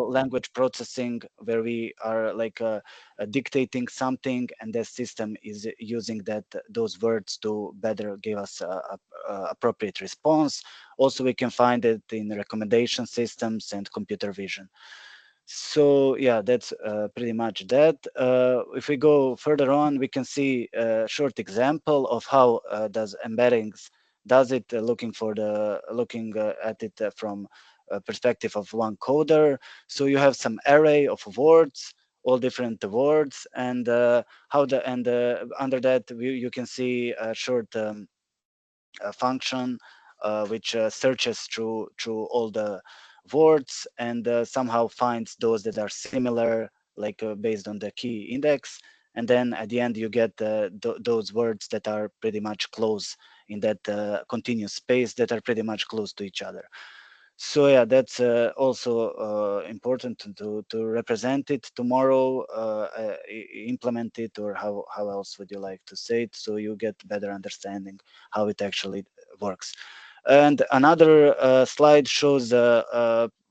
natural language processing, where we are like dictating something, and the system is using those words to better give us a appropriate response. Also, we can find it in recommendation systems and computer vision. So yeah, that's pretty much that. If we go further on, we can see a short example of how does embeddings does it, looking at it from a perspective of one coder. So you have some array of words, all different words, and under that you can see a short function which searches through all the words and somehow finds those that are similar, like based on the key index. And then at the end, you get those words that are pretty much close in that continuous space, that are pretty much close to each other. So yeah, that's also important to represent it tomorrow, implement it, or how else would you like to say it, so you get better understanding how it actually works. And another slide shows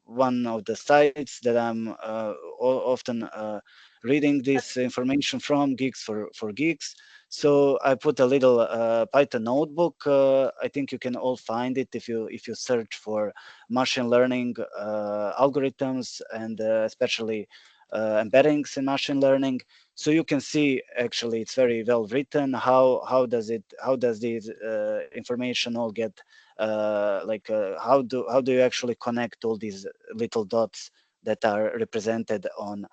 one of the sites that I'm often reading this information from, Geeks for Geeks. So I put a little Python notebook. I think you can all find it if you search for machine learning algorithms, and especially embeddings in machine learning. So you can see actually it's very well written. How does this information all get how do you actually connect all these little dots that are represented on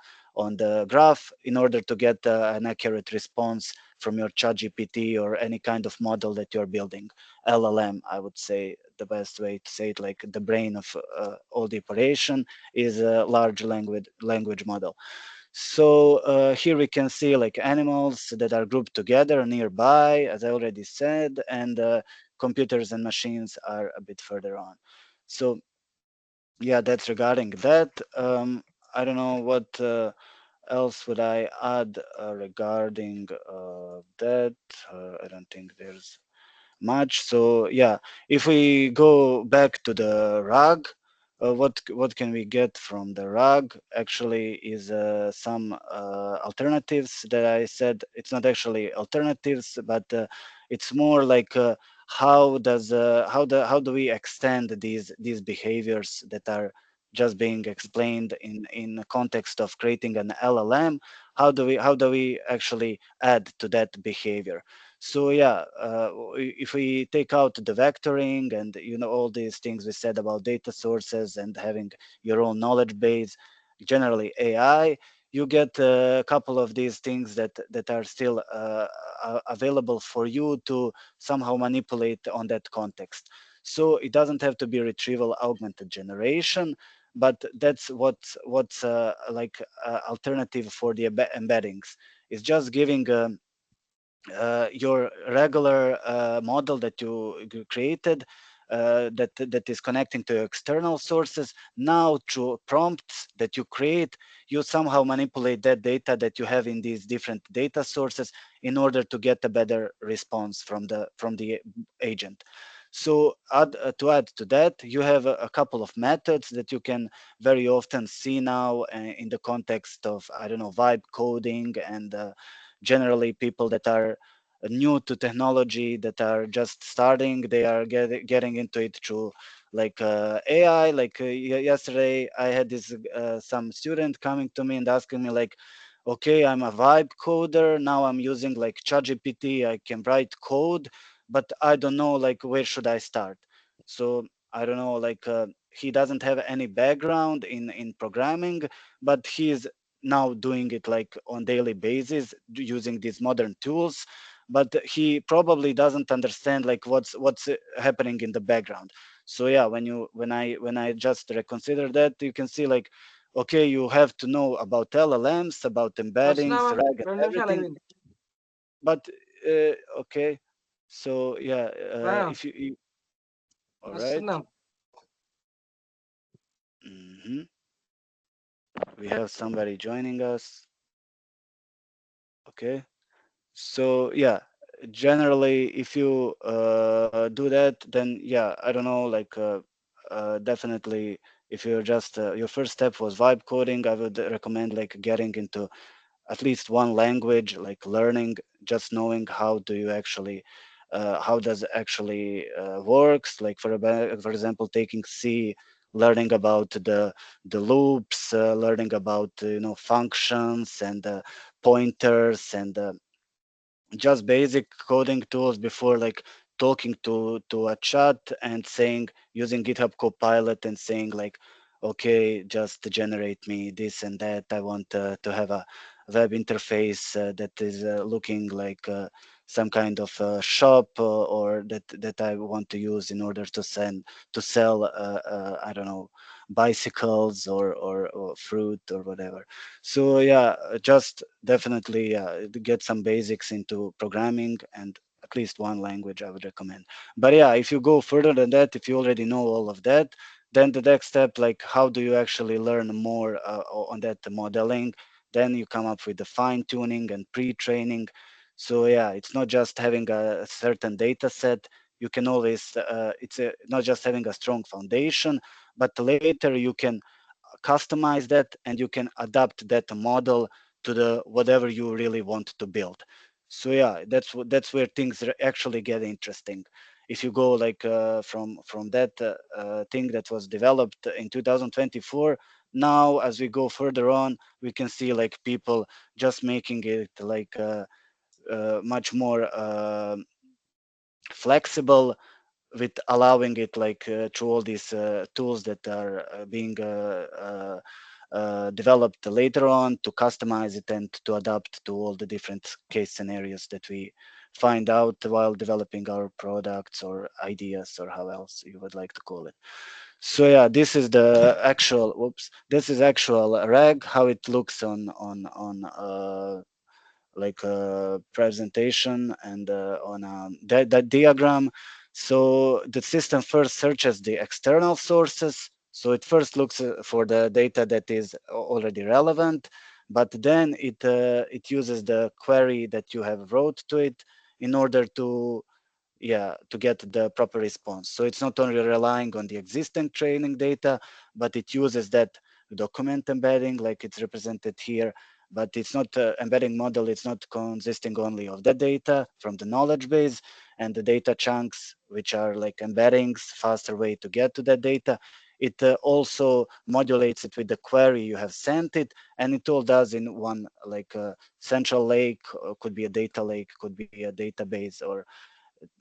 the graph in order to get an accurate response from your ChatGPT or any kind of model that you're building. LLM, I would say the best way to say it, like the brain of all the operation is a large language model. So here we can see like animals that are grouped together nearby, as I already said, and computers and machines are a bit further on. So yeah, that's regarding that. I don't know what else would I add regarding that. I don't think there's much. So yeah, if we go back to the RAG, what can we get from the RAG? Actually, is some alternatives that I said. It's not actually alternatives, but it's more like how do we extend these behaviors that are just being explained in the context of creating an LLM? How do we actually add to that behavior? So yeah, if we take out the vectoring and all these things we said about data sources and having your own knowledge base, generally AI, you get a couple of these things that are still available for you to somehow manipulate on that context. So it doesn't have to be retrieval augmented generation, but that's what's like alternative for the embeddings. It's just giving your regular model that you created that is connecting to external sources. Now through prompts that you create, you somehow manipulate that data that you have in these different data sources in order to get a better response from the agent. So to add to that, you have a couple of methods that you can very often see now in the context of, I don't know, vibe coding, and generally people that are new to technology, that are just starting, they are getting into it through like AI. Like yesterday I had this some student coming to me and asking me like, okay, I'm a vibe coder, now I'm using like ChatGPT, I can write code, but I don't know like where should I start. So I don't know, like he doesn't have any background in programming, but he's now doing it like on daily basis using these modern tools, but he probably doesn't understand like what's happening in the background. So yeah, when I just reconsider that, you can see like, okay, you have to know about LLMs, about embeddings, వస్తున్నావా RAG, and 2 నిమిషాలు everything. అయింది But okay, so yeah, రా if you all right. వస్తున్నాం Hmm. We have somebody joining us. Okay. So yeah, generally, if you do that, then yeah, I don't know, like definitely if you're just your first step was vibe coding, I would recommend like getting into at least one language, like learning, just knowing how do you actually how does it actually works. Like for example, taking C, learning about the loops, learning about functions and pointers and just basic coding tools before like talking to a chat and saying, using GitHub Copilot and saying like, okay, just generate me this and that. I want to have a web interface that is looking like some kind of shop, or that I want to use in order to sell I don't know, bicycles or fruit or whatever. So yeah, just definitely get some basics into programming, and at least one language I would recommend. But yeah, if you go further than that, if you already know all of that, then the next step, like how do you actually learn more on that modeling? Then you come up with the fine tuning and pre-training. So yeah, it's not just having a certain data set. You can always, not just having a strong foundation, but later you can customize that and you can adapt that model to the whatever you really want to build. So yeah, that's where things actually get interesting. If you go like from that thing that was developed in 2024, now as we go further on, we can see like people just making it like much more flexible, with allowing it like through all these tools that are being developed later on, to customize it and to adapt to all the different case scenarios that we find out while developing our products or ideas, or how else you would like to call it. So yeah, this is the actual, whoops, this is actual rag, how it looks on like a presentation and on that diagram. So the system first searches the external sources. So it first looks for the data that is already relevant, but then it uses the query that you have wrote to it in order to, yeah, to get the proper response. So it's not only relying on the existing training data, but it uses that document embedding like it's represented here. But it's not embedding model, it's not consisting only of that data from the knowledge base and the data chunks, which are like embeddings, faster way to get to that data. It also modulates it with the query you have sent it, and it all does in one like central lake, could be a data lake, could be a database, or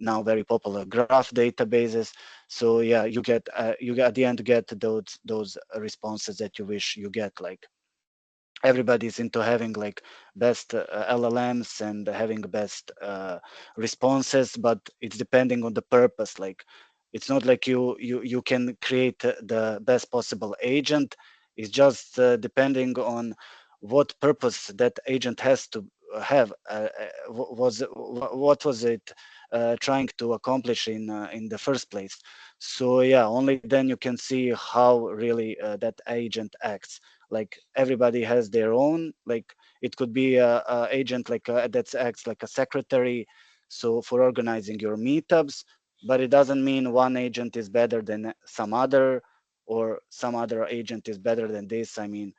now very popular graph databases. So yeah, you at the end get those responses that you wish you get. Like everybody's into having like best LLMs and having best responses, but it's depending on the purpose. Like it's not like you can create the best possible agent. It's just depending on what purpose that agent has to have. What was it trying to accomplish in the first place? So yeah, only then you can see how really that agent acts. Like everybody has their own, like it could be a agent like that acts like a secretary, so for organizing your meetups, but it doesn't mean one agent is better than some other, or some other agent is better than this. I mean,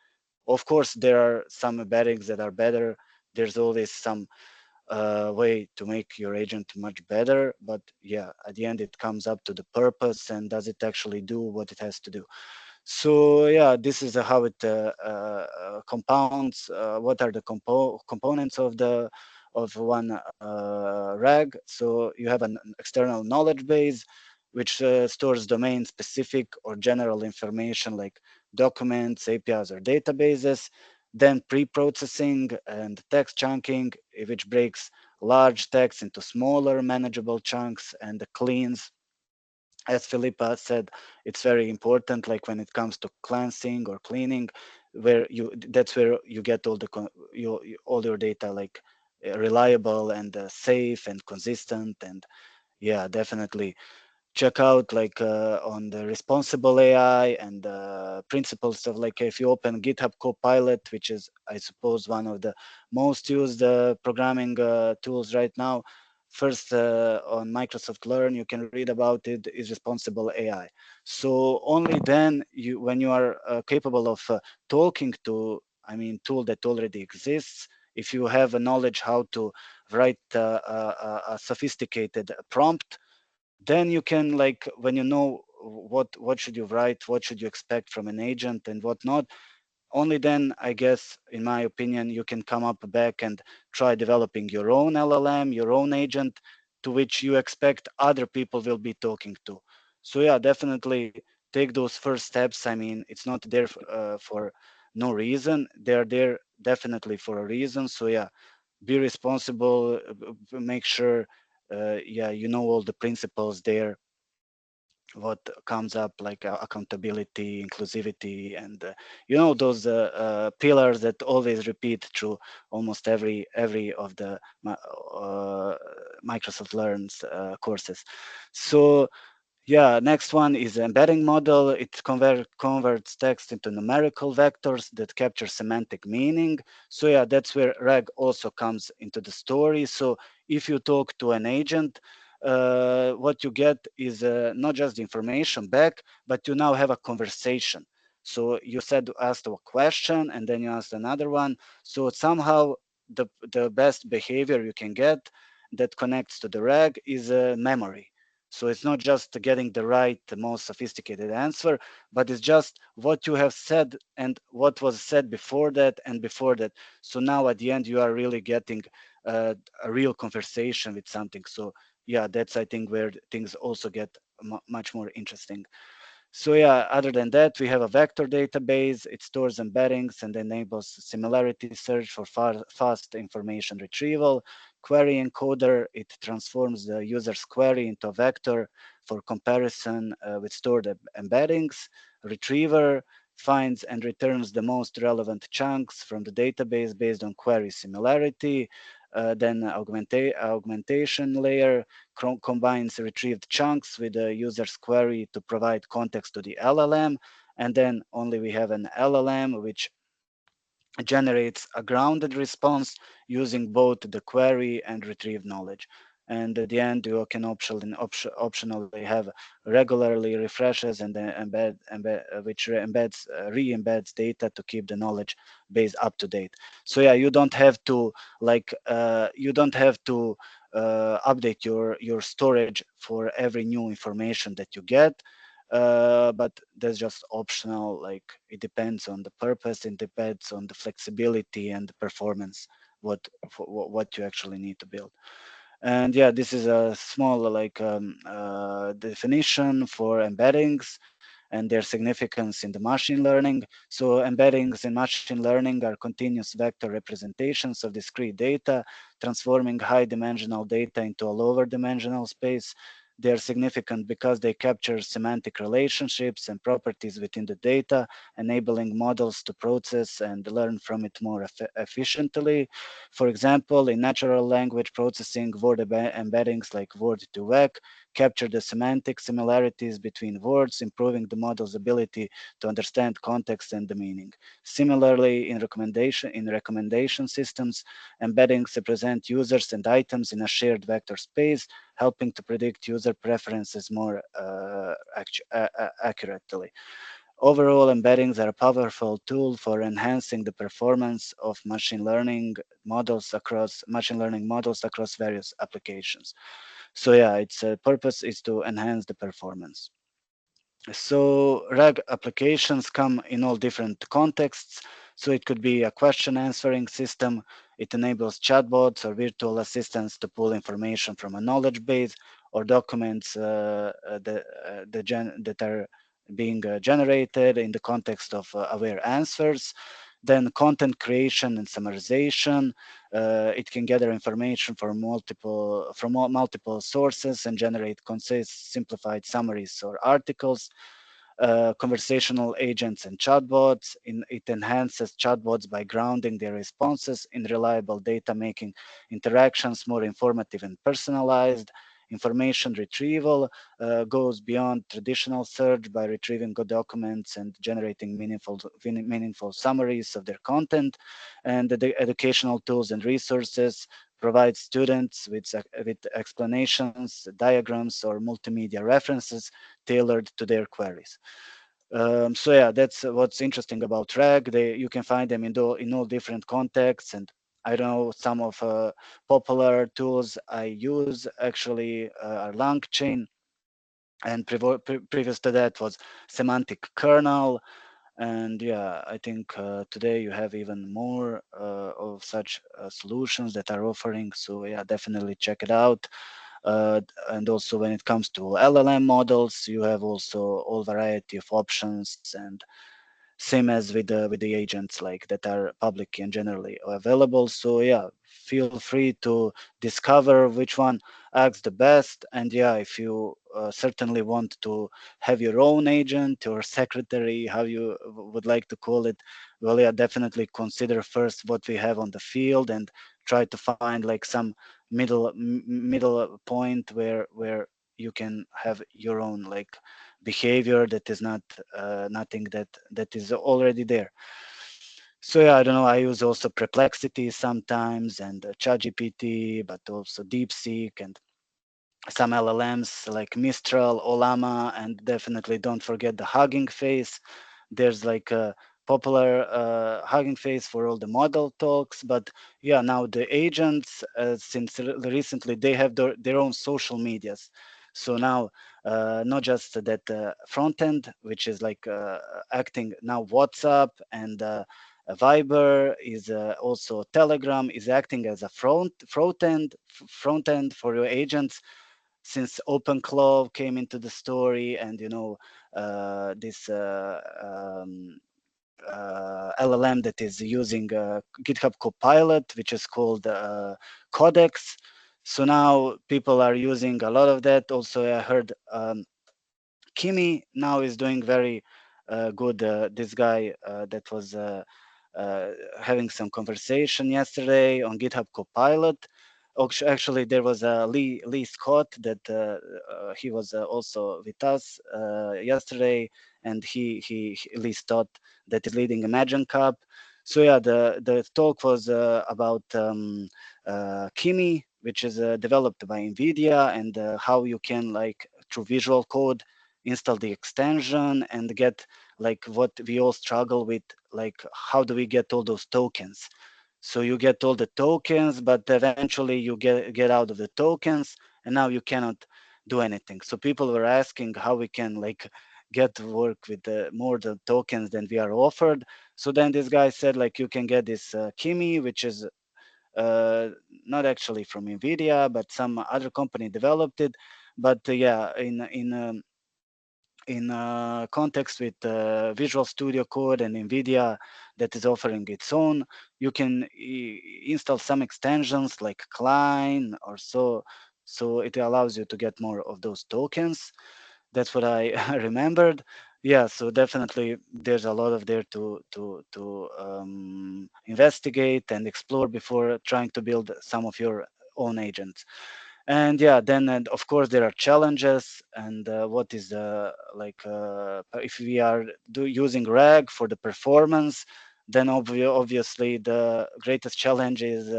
of course there are some embeddings that are better. There's always some way to make your agent much better, but yeah, at the end it comes up to the purpose and does it actually do what it has to do. So yeah, this is how it compounds. What are the components of one RAG? So you have an external knowledge base, which stores domain-specific or general information like documents, APIs, or databases. Then pre-processing and text chunking, which breaks large text into smaller, manageable chunks and cleans. As Philippa said, it's very important, like when it comes to cleansing or cleaning, where that's where you get all all your data like reliable and safe and consistent. And yeah, definitely check out like on the responsible AI and principles of, like, if you open GitHub Copilot, which is, I suppose, one of the most used programming tools right now. first on Microsoft Learn, you can read about it, is responsible AI. So only then when you are capable of talking to, I mean, tool that already exists, if you have a knowledge how to write a sophisticated prompt, then you can, like, when you know what should you write, what should you expect from an agent and whatnot, only then, I guess, in my opinion, you can come up back and try developing your own LLM, your own agent, to which you expect other people will be talking to. So yeah, definitely take those first steps. I mean, it's not there for no reason. They're there definitely for a reason. So yeah, be responsible, make sure, yeah, you know all the principles there, what comes up, like accountability, inclusivity, and those pillars that always repeat through almost every of the Microsoft Learns courses. So yeah, next one is embedding model. It converts text into numerical vectors that capture semantic meaning. So yeah, that's where RAG also comes into the story. So if you talk to an agent, what you get is not just information back, but you now have a conversation. So you asked a question, and then you asked another one. So somehow the best behavior you can get that connects to the RAG is memory. So it's not just getting the right, the most sophisticated answer, but it's just what you have said and what was said before that and before that. So now at the end, you are really getting a real conversation with something. So yeah, that's, I think, where things also get much more interesting. So yeah, other than that, we have a vector database. It stores embeddings and enables similarity search for fast information retrieval. Query encoder, it transforms the user's query into a vector for comparison with stored embeddings. Retriever finds and returns the most relevant chunks from the database based on query similarity. Then augmentation layer combines retrieved chunks with the user's query to provide context to the LLM. And then only we have an LLM which generates a grounded response using both the query and retrieved knowledge. And at the end, you can optionally have regularly refreshes and then which re-embeds data to keep the knowledge base up to date. So yeah, you don't have to update your storage for every new information that you get, but that's just optional. Like, it depends on the purpose, it depends on the flexibility and the performance, what what you actually need to build. And yeah, this is a small definition for embeddings and their significance in the machine learning. So embeddings in machine learning are continuous vector representations of discrete data, transforming high dimensional data into a lower dimensional space. They are significant because they capture semantic relationships and properties within the data, enabling models to process and learn from it more efficiently. For example, in natural language processing, word embeddings like word2vec capture the semantic similarities between words, improving the model's ability to understand context and the meaning. Similarly, in recommendation systems, embeddings represent users and items in a shared vector space, helping to predict user preferences more accurately. Overall, embeddings are a powerful tool for enhancing the performance of machine learning models across various applications. So yeah, its purpose is to enhance the performance. So RAG applications come in all different contexts. So it could be a question answering system. It enables chatbots or virtual assistants to pull information from a knowledge base or documents that are being generated in the context of aware answers. Then content creation and summarization. It can gather information from multiple sources and generate concise, simplified summaries or articles. Conversational agents and chatbots. It enhances chatbots by grounding their responses in reliable data, making interactions more informative and personalized. Information retrieval goes beyond traditional search by retrieving good documents and generating meaningful summaries of their content. And the educational tools and resources provide students with explanations, diagrams, or multimedia references tailored to their queries. So yeah, that's what's interesting about RAG. You can find them in all different contexts, and I know some of popular tools I use actually are LangChain, and previous to that was semantic kernel. And yeah, I think today you have even more of such solutions that are offering. So yeah, definitely check it out. And also when it comes to LLM models, you have also all variety of options, and same as with the agents like that are public and generally available. So yeah, feel free to discover which one acts the best. And yeah, if you certainly want to have your own agent or secretary, how you would like to call it, well, yeah, definitely consider first what we have on the field and try to find like some middle point where you can have your own like behavior that is not nothing that is already there. So yeah, I don't know. I use also Perplexity sometimes, and ChatGPT, but also DeepSeek and some LLMs like Mistral, Olama, and definitely don't forget the Hugging Face. There's like a popular Hugging Face for all the model talks, but yeah, now the agents, since recently, they have their own social medias. So now, not just that front end, which is like acting now WhatsApp and Viber is also Telegram is acting as a front end for your agents since OpenClaw came into the story, and this LLM that is using GitHub Copilot, which is called Codex. So now people are using a lot of that. Also, I heard Kimi now is doing very good. This guy that was uh, having some conversation yesterday on GitHub Copilot. Actually, there was Lee Scott that he was also with us yesterday, and Lee Scott that is leading Imagine Cup. So yeah, the talk was about Kimi, which is developed by NVIDIA, and how you can like through Visual Code install the extension and get like what we all struggle with, like how do we get all those tokens. So you get all the tokens, but eventually you get out of the tokens, and now you cannot do anything. So people were asking how we can like get work with the more the tokens than we are offered. So then this guy said like you can get this Kimi, which is uh, not actually from Nvidia, but some other company developed it. But yeah, in context with Visual Studio Code and NVIDIA that is offering its own, you can install some extensions like Klein or so. So it allows you to get more of those tokens. That's what I remembered. Yeah, so definitely there's a lot of there to investigate and explore before trying to build some of your own agents. And yeah, then and of course there are challenges. And what is like if we are using RAG for the performance, then obviously the greatest challenge is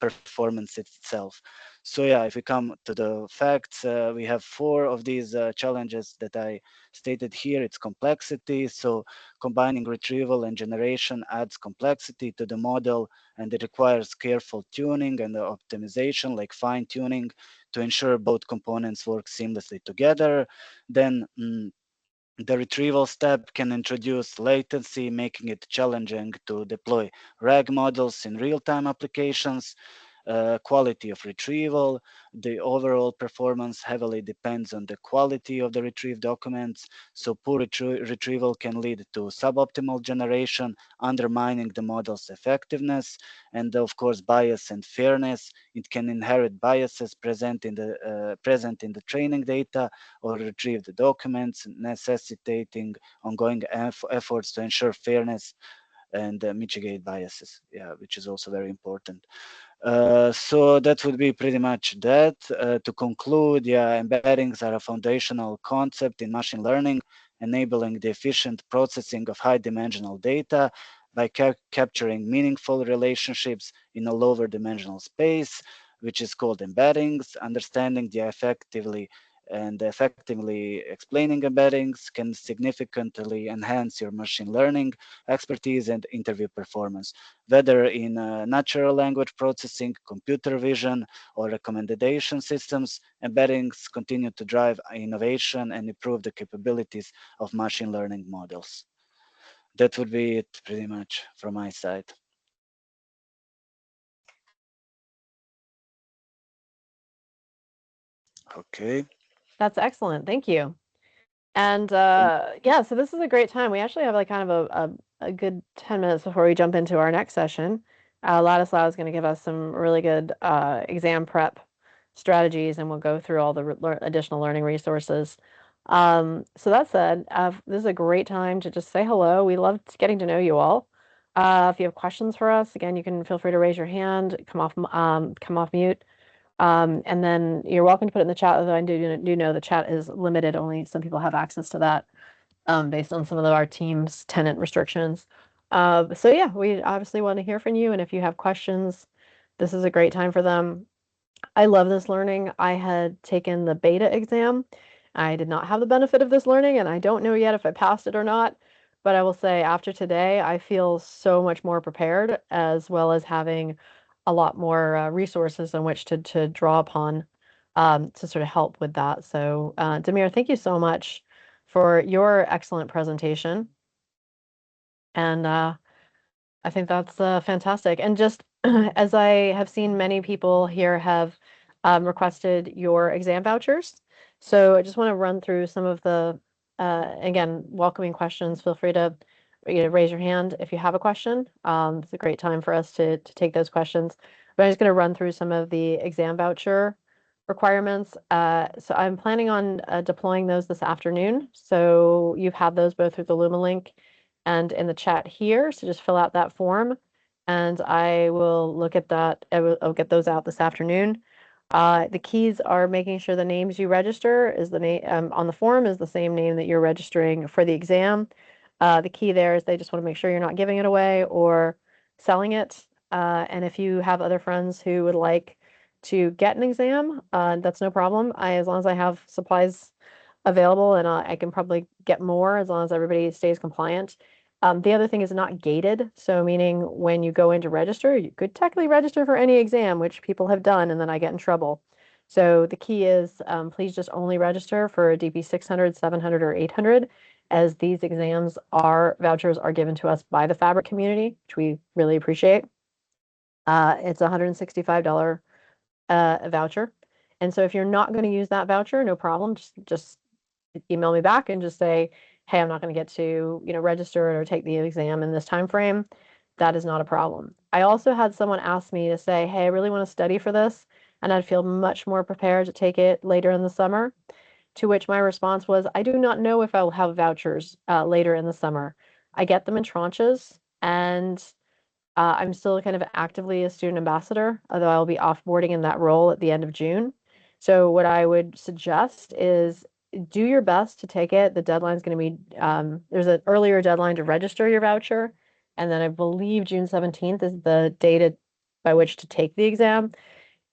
performance itself. So yeah, if we come to the facts, we have four of these challenges that I stated here. It's complexity. So combining retrieval and generation adds complexity to the model, and it requires careful tuning and optimization, like fine tuning, to ensure both components work seamlessly together. Then the retrieval step can introduce latency, making it challenging to deploy RAG models in real-time applications. Quality of retrieval. The overall performance heavily depends on the quality of the retrieved documents. So poor retrieval can lead to suboptimal generation, undermining the model's effectiveness. And of course, bias and fairness. It can inherit biases present in the training data or retrieved documents, necessitating ongoing efforts to ensure fairness and mitigate biases. Yeah, which is also very important. So that would be pretty much that. To conclude, yeah, embeddings are a foundational concept in machine learning, enabling the efficient processing of high-dimensional data. by capturing meaningful relationships in a lower dimensional space, which is called embeddings. Understanding the effectively explaining embeddings can significantly enhance your machine learning expertise and interview performance, whether in natural language processing, computer vision, or recommendation systems. Embeddings continue to drive innovation and improve the capabilities of machine learning models. That would be it pretty much from my side. Okay. That's excellent. Thank you. And Thank yeah, so this is a great time. We actually have like kind of a good 10 minutes before we jump into our next session. Ladislav is going to give us some really good exam prep strategies, and we'll go through all the additional learning resources. So that said, this is a great time to just say hello. We love getting to know you all. If you have questions for us, again, you can feel free to raise your hand, come off mute. And then you're welcome to put it in the chat, although I do know the chat is limited. Only some people have access to that based on some of our team's tenant restrictions. So yeah, we obviously want to hear from you. And if you have questions, this is a great time for them. I love this learning. I had taken the beta exam. I did not have the benefit of this learning, and I don't know yet if I passed it or not. But I will say after today, I feel so much more prepared, as well as having a lot more resources on which to draw upon to sort of help with that. So, Demir, thank you so much for your excellent presentation. And I think that's fantastic. And just as I have seen many people here have requested your exam vouchers. So I just want to run through some of the, again, welcoming questions. Feel free to raise your hand if you have a question. It's a great time for us to take those questions. But I'm just going to run through some of the exam voucher requirements. So I'm planning on deploying those this afternoon. So you've had those both through the Luma link and in the chat here. So just fill out that form and I will look at that. I'll get those out this afternoon. The keys are making sure the names you register is the name on the form is the same name that you're registering for the exam. The key there is they just want to make sure you're not giving it away or selling it. And if you have other friends who would like to get an exam, that's no problem. As long as I have supplies available and I can probably get more as long as everybody stays compliant. The other thing is not gated. So meaning when you go in to register, you could technically register for any exam, which people have done, and then I get in trouble. So the key is please just only register for DP-600, 700, or 800, as these exams vouchers are given to us by the Fabric community, which we really appreciate. It's a $165 voucher. And so if you're not going to use that voucher, no problem. Just email me back and just say, hey, I'm not going to get to, register or take the exam in this time frame. That is not a problem. I also had someone ask me to say, hey, I really want to study for this, and I'd feel much more prepared to take it later in the summer. To which my response was, I do not know if I'll have vouchers later in the summer. I get them in tranches, and I'm still kind of actively a student ambassador, although I'll be offboarding in that role at the end of June. So what I would suggest is do your best to take it. The deadline's going to be there's an earlier deadline to register your voucher, and then I believe June 17th is the date by which to take the exam.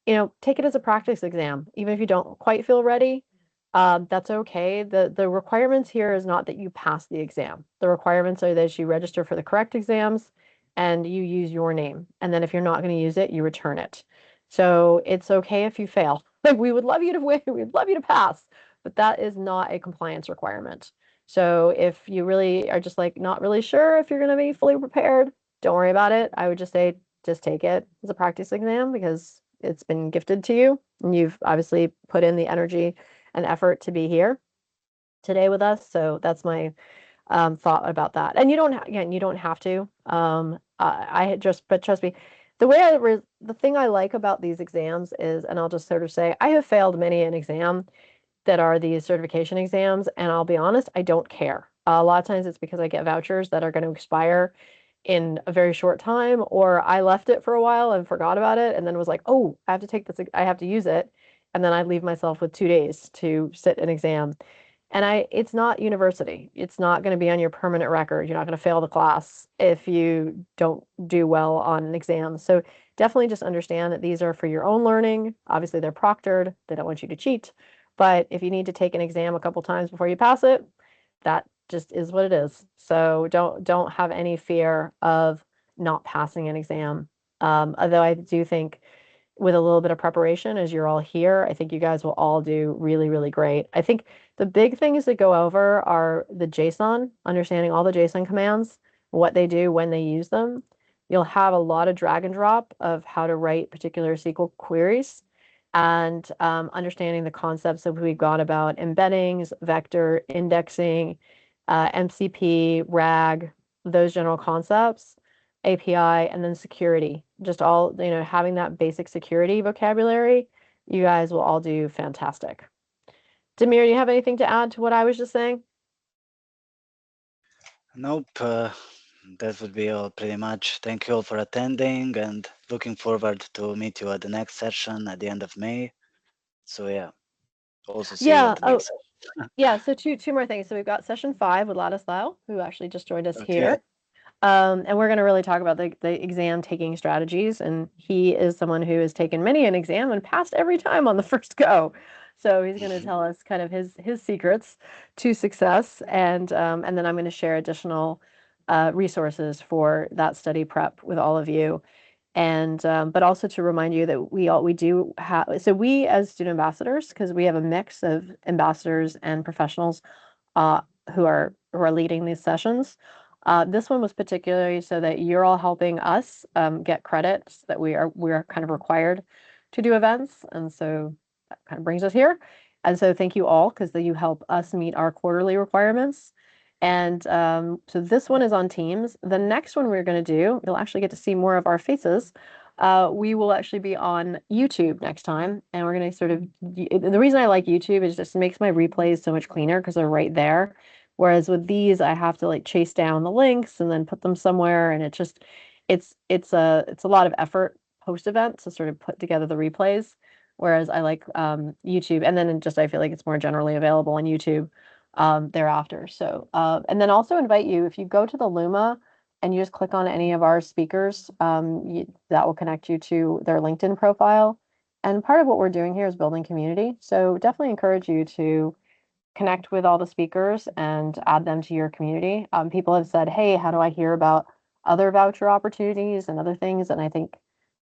Take it as a practice exam, even if you don't quite feel ready. That's okay. The requirements here is not that you pass the exam. The requirements are that you register for the correct exams and you use your name. And then if you're not going to use it, you return it. So it's okay if you fail. Like we would love you to win, we'd love you to pass, but that is not a compliance requirement. So if you really are just like not really sure if you're going to be fully prepared, don't worry about it. I would just say just take it as a practice exam because it's been gifted to you and you've obviously put in the energy and effort to be here today with us. So that's my thought about that. And you don't again, you don't have to. But trust me, the thing I like about these exams is, and I'll just sort of say, I have failed many an exam that are these certification exams, and I'll be honest, I don't care. A lot of times it's because I get vouchers that are going to expire in a very short time, or I left it for a while and forgot about it, and then was like, oh, I have to take this, I have to use it, and then I leave myself with 2 days to sit an exam. And it's not university. It's not going to be on your permanent record. You're not going to fail the class if you don't do well on an exam. So definitely just understand that these are for your own learning. Obviously, they're proctored. They don't want you to cheat. But if you need to take an exam a couple times before you pass it, that just is what it is. So don't have any fear of not passing an exam. Although I do think with a little bit of preparation as you're all here, I think you guys will all do really, really great. I think the big things that go over are the JSON, understanding all the JSON commands, what they do, when they use them. You'll have a lot of drag and drop of how to write particular SQL queries and understanding the concepts that we've got about embeddings, vector, indexing, MCP, RAG, those general concepts. API, and then security. Just all, having that basic security vocabulary, you guys will all do fantastic. Demir, do you have anything to add to what I was just saying? Nope. That would be all pretty much. Thank you all for attending and looking forward to meet you at the next session at the end of May. So yeah, also see you at Yeah. the Oh, next session. yeah. So two more things. So we've got session 5 with Ladislao, who actually just joined us Okay. here. And we're going to really talk about the exam taking strategies. And he is someone who has taken many an exam and passed every time on the first go. So he's going to tell us kind of his secrets to success, and then I'm going to share additional resources for that study prep with all of you. And but also to remind you that we do have, so we as student ambassadors, because we have a mix of ambassadors and professionals uh, who are leading these sessions. This one was particularly so that you're all helping us get credits that we're kind of required to do events, and so that kind of brings us here. And so thank you all because you help us meet our quarterly requirements. And so this one is on Teams. The next one we're going to do, you'll actually get to see more of our faces. We will actually be on YouTube next time, and we're going to sort of. The reason I like YouTube is just it makes my replays so much cleaner because they're right there. Whereas with these, I have to like chase down the links and then put them somewhere, and it's a lot of effort post event to sort of put together the replays. Whereas I like YouTube, and then just I feel like it's more generally available on YouTube thereafter. So and then also invite you if you go to the Luma and you just click on any of our speakers, that will connect you to their LinkedIn profile. And part of what we're doing here is building community. So definitely encourage you to connect with all the speakers and add them to your community. People have said, hey, how do I hear about other voucher opportunities and other things? And I think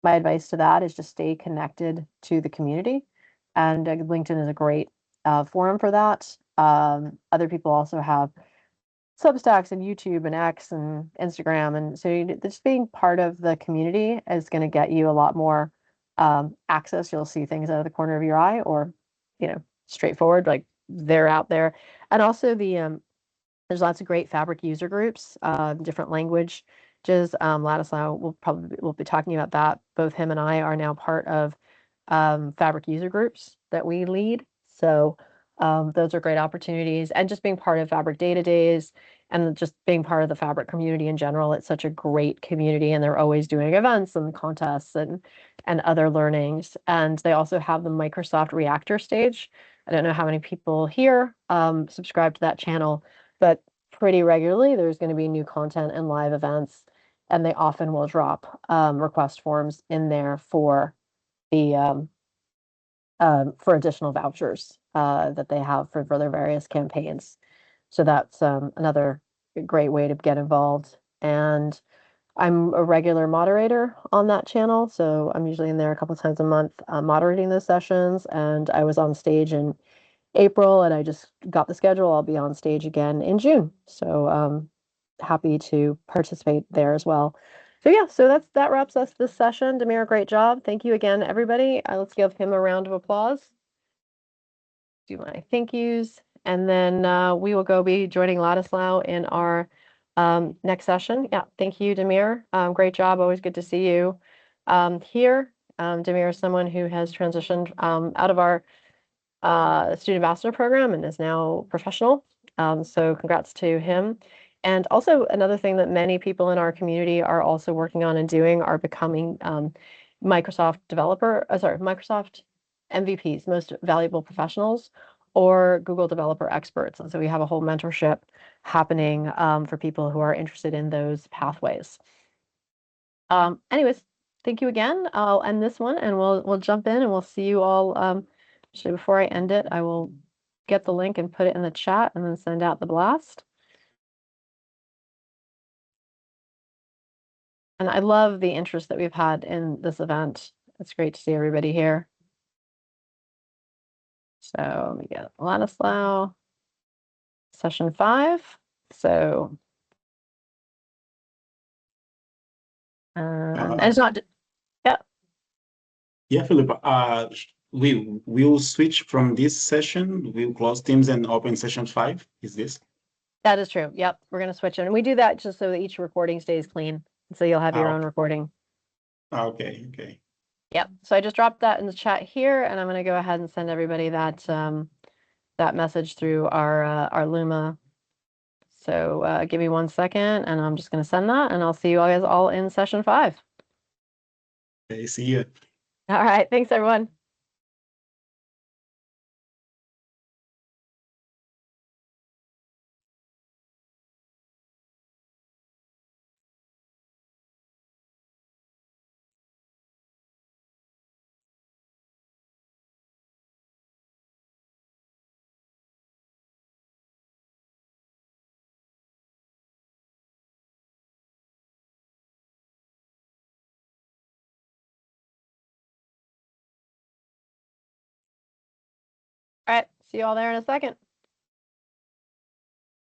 my advice to that is just stay connected to the community. And LinkedIn is a great forum for that. Other people also have Substacks and YouTube and X and Instagram. And so just being part of the community is going to get you a lot more access. You'll see things out of the corner of your eye or, straightforward, like they're out there. And also there's lots of great Fabric user groups, different languages. Ladislaw will be talking about that. Both him and I are now part of Fabric user groups that we lead. So those are great opportunities. And just being part of Fabric Data Days and just being part of the Fabric community in general, it's such a great community, and they're always doing events and contests and other learnings. And they also have the Microsoft Reactor stage. I don't know how many people here subscribe to that channel, but pretty regularly there's going to be new content and live events, and they often will drop request forms in there the for additional vouchers that they have for their various campaigns. So that's another great way to get involved. And I'm a regular moderator on that channel, so I'm usually in there a couple times a month moderating those sessions. And I was on stage in April, and I just got the schedule. I'll be on stage again in June. So happy to participate there as well. So yeah, so that wraps us this session. Demir, great job. Thank you again, everybody. Let's give him a round of applause. Do my thank yous, and then we will go be joining Ladislao in our next session. Yeah, thank you, Demir. Great job. Always good to see you here. Demir is someone who has transitioned out of our student ambassador program and is now professional. So congrats to him. And also another thing that many people in our community are also working on and doing are becoming Microsoft MVP, Microsoft MVPs, most valuable professionals, or Google Developer Experts. And so we have a whole mentorship happening for people who are interested in those pathways. Anyways, thank you again. I'll end this one and we'll jump in and we'll see you all. Actually, before I end it, I will get the link and put it in the chat and then send out the blast. And I love the interest that we've had in this event. It's great to see everybody here. So let me get Ladislaw, session 5. So, and it's not, yeah. Yeah, Philip, we will switch from this session. We'll close Teams and open session 5. Is this? That is true. Yep. We're going to switch it. And we do that just so that each recording stays clean. So you'll have your own recording. Okay. Okay. Yep. So I just dropped that in the chat here, and I'm going to go ahead and send everybody that that message through our Luma. So give me 1 second, and I'm just going to send that, and I'll see you guys all in session 5. Okay. See you. All right. Thanks, everyone. All right. See you all there in a second.